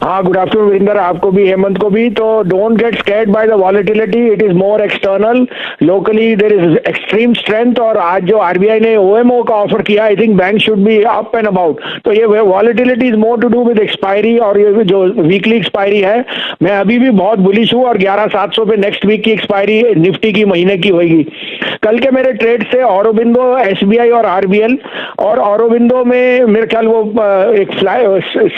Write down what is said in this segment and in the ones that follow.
हाँ, good afternoon Virendra, आपको भी, हेमंत को भी। तो don't get scared by the volatility, it is more external, locally there is extreme strength. और आज जो आरबीआई ने ओएमओ का ऑफर किया, I think bank should be up and about. तो ये volatility is more to do with expiry, और ये जो वीकली एक्सपायरी है, मैं अभी भी बहुत बुलिश हूँ। और 11,700 पे नेक्स्ट वीक की एक्सपायरी निफ्टी की महीने की होगी। कल के मेरे ट्रेड से औरोबिंदो, एसबीआई और आरबीएल। और औरोबिंदो में मेरे ख्याल वो एक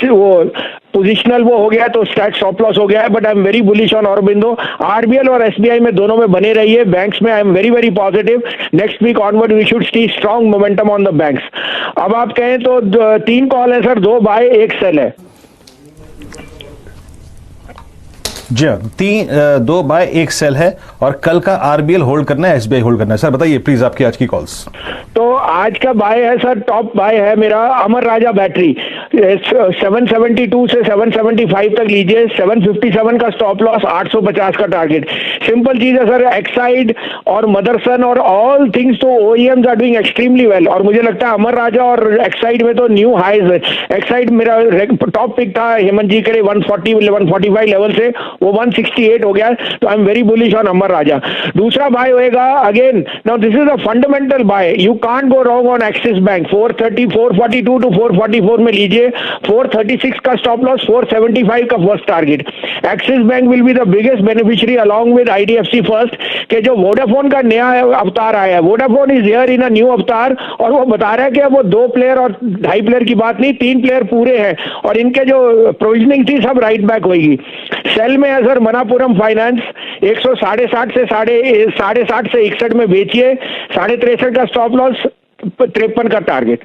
वो पोजिशनल वो हो गया, तो स्टैट स्टॉप लॉस हो गया है, but I am very bullish on Aurobindo. RBL और एसबीआई में दोनों में बने रहिए। बैंक्स में I am very very positive. Next week onward we should see strong momentum on the banks. अब आप कहें तो 3 कॉल है सर, 2 बाय 1 सेल है। जी हाँ, 2 बाय 1 सेल है। और कल का आरबीएल होल्ड करना है, एसबीआई होल्ड करना है। सर बताइए प्लीज आपकी आज की कॉल्स। तो आज का बाय है सर, टॉप बाय है मेरा अमर राजा बैटरी, 772 से 775 तक लीजिए। 757 का स्टॉप लॉस, 850 का टारगेट। सिंपल चीज है सर, एक्साइड और मदरसन और ऑल थिंग्स तो OEMs are doing extremely well. और मुझे लगता है अमर राजा और एक्साइड में तो न्यू हाईज है। एक्साइड मेरा टॉप पिक था हेमंत जी के 140-145 लेवल से, वो 168 हो गया। तो I am very bullish on Amar Raja. दूसरा बाय होएगा again, now this is a fundamental buy, you can't go wrong on Axis bank. 442 to 444 में लीजिए। 436 का स्टॉप लॉस, 475 का first target. Axis bank will be the biggest beneficiary along with IDFC first, के जो Vodafone का नया अवतार आया है, Vodafone is here in a new avatar. और वो बता रहा है कि अब वो 2 प्लेयर और 2.5 प्लेयर की बात नहीं, 3 प्लेयर पूरे हैं। और इनके जो प्रोविजनिंग थी सब राइट बैक होगी। सेल में है सर मनापुरम फाइनेंस, 160 से 60 से 61 में बेचिए। 63 का स्टॉप लॉस, 53 का टारगेट।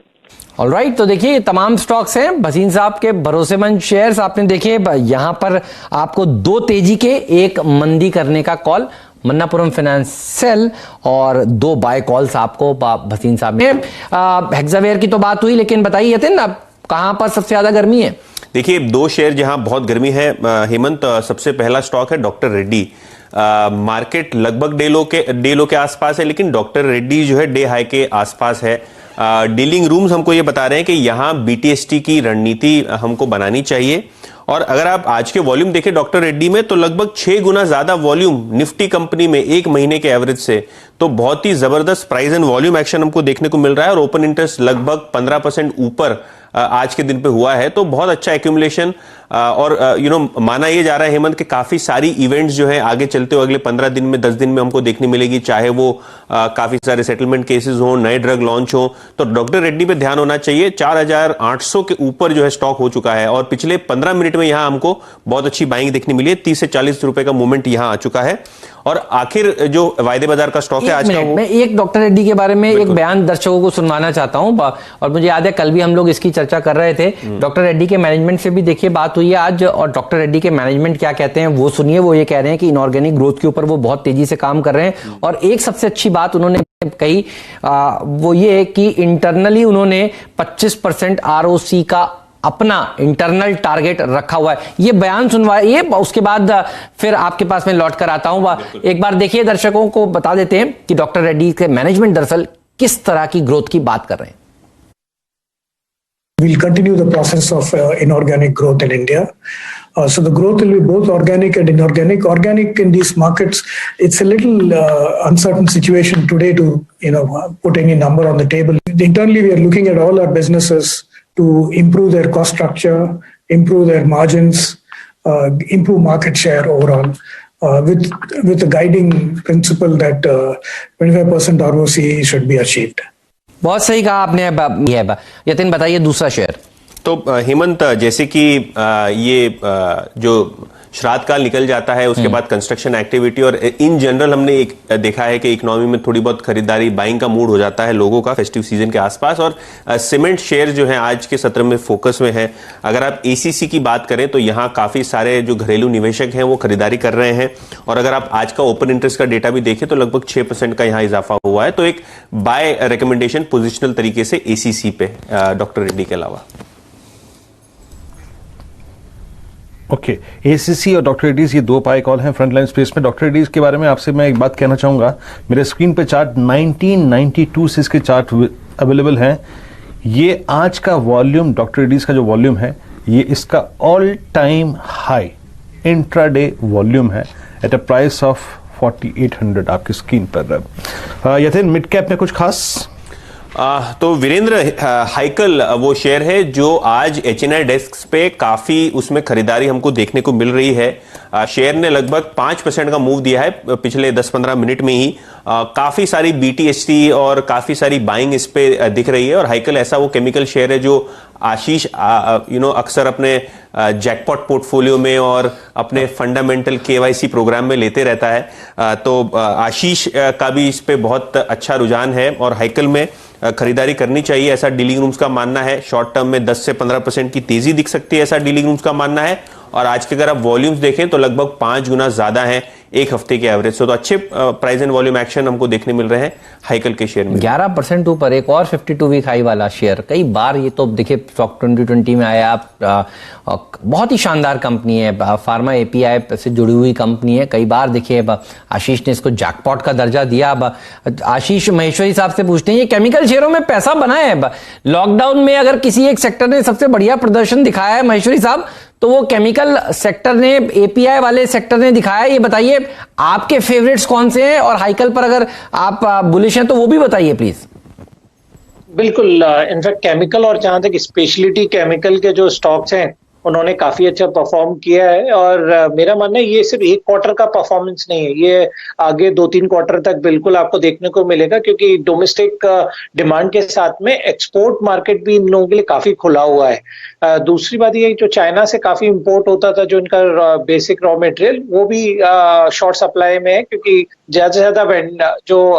ऑलराइट, तो देखिए तमाम स्टॉक्स हैं भसीन साहब के भरोसेमंद शेयर्स। आपने देखे यहां पर आपको 2 तेजी के, 1 मंदी करने का कॉल मन्नापुरम फाइनेंस सेल, और 2 बाय कॉल्स आपको भसीन साहब ने। हेक्सावेयर की तो बात हुई, लेकिन बताइए थे ना कहां पर सबसे ज्यादा गर्मी है। देखिए 2 शेयर जहां बहुत गर्मी है हेमंत, सबसे पहला स्टॉक है डॉक्टर रेड्डी। मार्केट लगभग डे लो के आसपास है, लेकिन डॉक्टर रेड्डी जो है डे हाई के आसपास है। डीलिंग रूम्स हमको ये बता रहे हैं कि यहां बीटीएसटी की रणनीति हमको बनानी चाहिए। और अगर आप आज के वॉल्यूम देखें डॉक्टर रेड्डी में, तो लगभग 6 गुना ज्यादा वॉल्यूम निफ्टी कंपनी में 1 महीने के एवरेज से। तो बहुत ही जबरदस्त प्राइस एंड वॉल्यूम एक्शन हमको देखने को मिल रहा है। और ओपन इंटरेस्ट लगभग 15% ऊपर आज के दिन पे हुआ है। तो बहुत अच्छा एक्यूमुलेशन। और माना ये जा रहा है हेमंत कि काफी सारी इवेंट्स जो है आगे चलते हुए अगले 15 दिन में 10 दिन में हमको देखने मिलेगी, चाहे वो काफी सारे सेटलमेंट केसेस हो, नए ड्रग लॉन्च हो। तो डॉक्टर रेड्डी पे ध्यान होना चाहिए। 4,800 के ऊपर जो है स्टॉक हो चुका है, और पिछले 15 मिनट में यहां हमको बहुत अच्छी बाइंग देखने मिली है। 30 से 40 रुपए का मूवमेंट यहां आ चुका है। और आखिर जो वायदे बाजार का स्टॉक है आज का, मैं एक डॉक्टर रेड्डी के बारे में एक बयान दर्शकों को सुनवाना चाहता हूं। और मुझे याद है कल भी हम लोग इसकी चर्चा कर रहे थे। डॉक्टर रेड्डी के मैनेजमेंट से भी देखिए बात हुई है आज, और डॉक्टर रेड्डी के मैनेजमेंट क्या कहते हैं वो सुनिए। वो ये कह रहे हैं कि इनऑर्गेनिक ग्रोथ के ऊपर वो बहुत तेजी से काम कर रहे हैं। और एक सबसे अच्छी बात उन्होंने कही वो ये है कि इंटरनली उन्होंने 25% आरओसी का अपना इंटरनल टारगेट रखा हुआ है। ये बयान सुनवाइए, उसके बाद फिर आपके पास मैं लौट कर आता हूं। एक बार देखिए, दर्शकों को बता देते हैं कि डॉक्टर रेड्डी के मैनेजमेंट दरअसल किस तरह की ग्रोथ की बात कर रहे हैं। We'll continue the process of inorganic growth in India. So the growth will be both organic and inorganic. Organic in these markets, it's a little uncertain situation today to put any number on the table. Internally, we are looking at all our businesses to improve their cost structure, improve their margins, improve market share overall, with the guiding principle that 25% ROCE should be achieved. बहुत सही कहा आपने। यतिन बताइए दूसरा share. तो हेमंत, जैसे कि ये जो श्राद्ध काल निकल जाता है, उसके बाद कंस्ट्रक्शन एक्टिविटी और इन जनरल हमने एक देखा है कि इकोनॉमी में थोड़ी बहुत खरीदारी, बाइंग का मूड हो जाता है लोगों का फेस्टिव सीजन के आसपास। और सीमेंट शेयर जो है आज के सत्र में फोकस में है। अगर आप एसीसी की बात करें तो यहाँ काफी सारे जो घरेलू निवेशक हैं वो खरीदारी कर रहे हैं। और अगर आप आज का ओपन इंटरेस्ट का डेटा भी देखें तो लगभग 6% का यहाँ इजाफा हुआ है। तो एक बाय रिकमेंडेशन पोजिशनल तरीके से एसीसी पे डॉक्टर रेड्डी के अलावा। ओके, एसीसी और डॉक्टर रेड्डीज ये 2 बाय कॉल हैं फ्रंटलाइन स्पेस में। डॉक्टर रेड्डीज के बारे में आपसे मैं एक बात कहना चाहूंगा। मेरे स्क्रीन पे चार्ट 1992 से इसके चार्ट अवेलेबल हैं। ये आज का वॉल्यूम, डॉक्टर रेड्डीज का जो वॉल्यूम है, ये इसका all time high intraday volume है एट अ प्राइस ऑफ 4800 आपकी स्क्रीन पर। यथिन मिड कैप में कुछ खास? तो वीरेंद्र, हाइकल वो शेयर है जो आज एचएनआई डेस्क पे काफी उसमें खरीदारी हमको देखने को मिल रही है। शेयर ने लगभग 5% का मूव दिया है पिछले 10-15 मिनट में ही। काफी सारी बीटीएसटी और काफी सारी बाइंग इस पे दिख रही है। और हाइकल ऐसा वो केमिकल शेयर है जो आशीष अक्सर अपने जैकपॉट पोर्टफोलियो में और अपने फंडामेंटल केवाईसी प्रोग्राम में लेते रहता है। तो आशीष का भी इस पे बहुत अच्छा रुझान है और हाइकल में खरीदारी करनी चाहिए, ऐसा डीलिंग रूम्स का मानना है। शॉर्ट टर्म में 10 से 15% की तेजी दिख सकती है, ऐसा डीलिंग रूम्स का मानना है। और आज के अगर आप वॉल्यूम्स देखें तो लगभग 5 गुना ज्यादा है एक हफ्ते के एवरेज से। तो अच्छे प्राइस एंड वॉल्यूम एक्शन हमको देखने मिल रहे हैं हाइकल के शेयर में। 11% ऊपर एक और 52 वीक हाई वाला शेयर। कई बार ये तो देखिए स्टॉक 2020 में आया। आप बहुत ही शानदार कंपनी है, फार्मा एपीआई से जुड़ी हुई कंपनी है। कई बार देखिए आशीष ने इसको जैकपॉट का दर्जा दिया। आशीष महेश्वरी साहब से पूछते हैं, ये केमिकल शेयरों में पैसा बना है। लॉकडाउन में अगर किसी एक सेक्टर ने सबसे बढ़िया प्रदर्शन दिखाया है महेश्वरी साहब, तो वो केमिकल सेक्टर ने, एपीआई वाले सेक्टर ने दिखाया। ये बताइए आपके फेवरेट्स कौन से हैं, और हाइकल पर अगर आप बुलिश हैं तो वो भी बताइए प्लीज। बिल्कुल, इनफैक्ट केमिकल और जहां तक स्पेशलिटी केमिकल के जो स्टॉक्स हैं उन्होंने काफी अच्छा परफॉर्म किया है। और मेरा मानना है ये सिर्फ एक क्वार्टर का परफॉर्मेंस नहीं है, ये आगे 2-3 क्वार्टर तक बिल्कुल आपको देखने को मिलेगा, क्योंकि डोमेस्टिक डिमांड के साथ में एक्सपोर्ट मार्केट भी इन लोगों के लिए काफी खुला हुआ है। दूसरी बात ये जो चाइना से काफी इंपोर्ट होता था, जो इनका बेसिक रॉ मटेरियल, वो भी शॉर्ट सप्लाई में है, क्योंकि ज्यादा से ज्यादा जो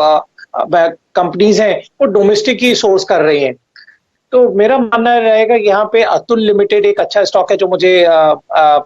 कंपनीज हैं वो डोमेस्टिक ही सोर्स कर रही हैं। तो मेरा मानना रहेगा यहाँ पे अतुल लिमिटेड एक अच्छा स्टॉक है जो मुझे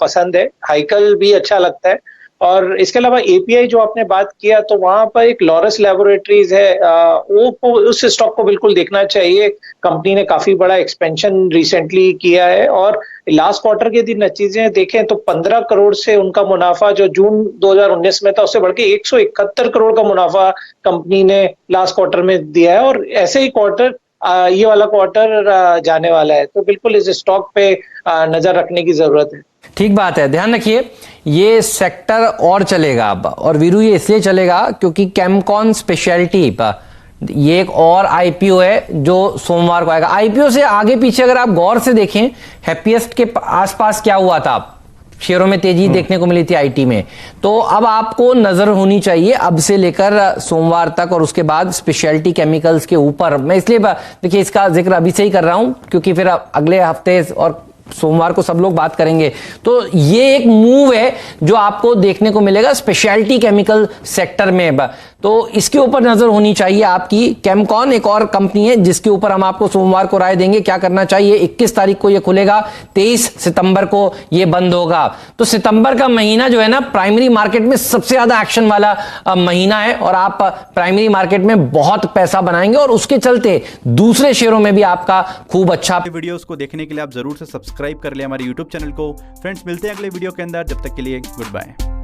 पसंद है। हाइकल भी अच्छा लगता है। और इसके अलावा एपीआई जो आपने बात किया, तो वहां पर एक लॉरस लैबोरेटरीज है, वो उस स्टॉक को बिल्कुल देखना चाहिए। कंपनी ने काफी बड़ा एक्सपेंशन रिसेंटली किया है और लास्ट क्वार्टर के दिन नतीजे देखें तो 15 करोड़ से उनका मुनाफा जो जून 2019 में था उससे बढ़ के 171 करोड़ का मुनाफा कंपनी ने लास्ट क्वार्टर में दिया है। और ऐसे ही क्वार्टर ये वाला क्वार्टर जाने वाला है, तो बिल्कुल इस स्टॉक पे नजर रखने की जरूरत है। ठीक बात है, ध्यान रखिए ये सेक्टर और चलेगा अब। और वीरू ये इसलिए चलेगा क्योंकि केमकॉन स्पेशलिटी ये एक और आईपीओ है जो सोमवार को आएगा। आईपीओ से आगे पीछे अगर आप गौर से देखें, हैप्पीएस्ट के आसपास क्या हुआ था, शेयरों में तेजी देखने को मिली थी आईटी में। तो अब आपको नजर होनी चाहिए अब से लेकर सोमवार तक, और उसके बाद स्पेशलिटी केमिकल्स के ऊपर। मैं इसलिए देखिए इसका जिक्र अभी से ही कर रहा हूं क्योंकि फिर अगले हफ्ते और सोमवार को सब लोग बात करेंगे। तो ये एक मूव है जो आपको देखने को मिलेगा स्पेशलिटी केमिकल सेक्टर में। तो इसके ऊपर नजर होनी चाहिए आपकी। केमकॉन एक और कंपनी है जिसके ऊपर हम आपको सोमवार को राय देंगे क्या करना चाहिए। 21 तारीख को ये खुलेगा, 23 सितंबर को ये बंद होगा। तो सितंबर का महीना जो है ना, प्राइमरी मार्केट में सबसे ज्यादा एक्शन वाला महीना है और आप प्राइमरी मार्केट में बहुत पैसा बनाएंगे और उसके चलते दूसरे शेयरों में भी आपका खूब अच्छा। वीडियोस को देखने के लिए आप जरूर से सब्सक्राइब कर ले हमारे YouTube चैनल को। फ्रेंड्स, मिलते हैं अगले वीडियो के अंदर, जब तक के लिए गुड बाय।